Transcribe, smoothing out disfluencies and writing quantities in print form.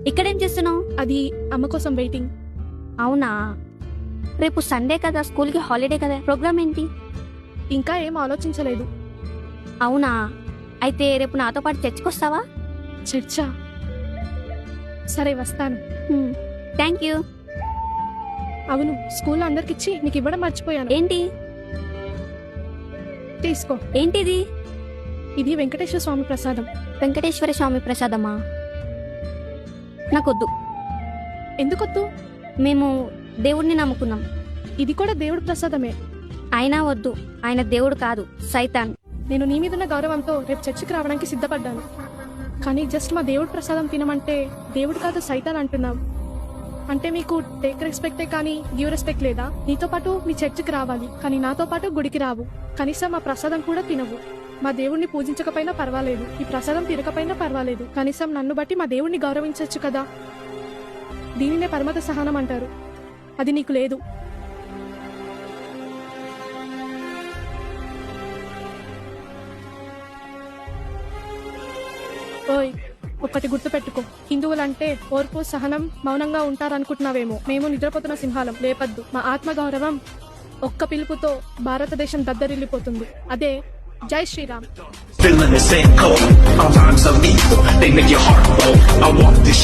ఇక్కడేం చేస్తున్నావు? అది అమ్మ కోసం వెయిటింగ్. అవునా, రేపు సండే కదా, స్కూల్కి హాలిడే కదా, ప్రోగ్రామ్ ఏంటి? ఇంకా ఏం ఆలోచించలేదు. అవునా, అయితే రేపు నాతో పాటు చర్చ్కొస్తావా? చర్చా? సరే వస్తాను. Thank you. అవును, స్కూల్లో అందరికిచ్చి నీకు ఇవ్వడం మర్చిపోయాను. ఏంటి? తీసుకో. ఏంటిది? ఇది వెంకటేశ్వర స్వామి ప్రసాదం. వెంకటేశ్వర స్వామి ప్రసాదమా? నాకొద్దు. ఎందుకొద్దు? మేము దేవుడిని నమ్ముకున్నాం. ఇది కూడా దేవుడి ప్రసాదమే. అయినా వద్దు, ఆయన దేవుడు కాదు, సైతాన్. నేను నీ మీదున్న గౌరవంతో రేపు చర్చికి రావడానికి సిద్ధపడ్డాను. కానీ జస్ట్ మా దేవుడి ప్రసాదం తినమంటే దేవుడు కాదు సైతాన్ అంటున్నావు. అంటే మీకు టేక్ రెస్పెక్టే కానీ గివ్ రెస్పెక్ట్ లేదా? నీతో పాటు మీ చర్చికి రావాలి, కానీ నాతో పాటు గుడికి రావు. కనీసం మా ప్రసాదం కూడా తినవు. మా దేవుణ్ణి పూజించకపోయినా పర్వాలేదు, ఈ ప్రసాదం తినకపోయినా పర్వాలేదు, కనీసం నన్ను బట్టి మా దేవుణ్ణి గౌరవించవచ్చు కదా. దీనినే పరమత సహనం అంటారు. అది నీకు లేదు. ఓయ్, ఒక్కటి గుర్తుపెట్టుకో, హిందువులంటే ఓర్పు సహనం మౌనంగా ఉంటారనుకుంటున్నావేమో. మేము నిద్రపోతున్న సింహాలం, లేపద్దు. మా ఆత్మగౌరవం ఒక్క పిలుపుతో భారతదేశం దద్దరిల్లిపోతుంది. అదే జై Sriram. Feeling the same cold, our times are lethal. They make your heart blow. I walk this shit.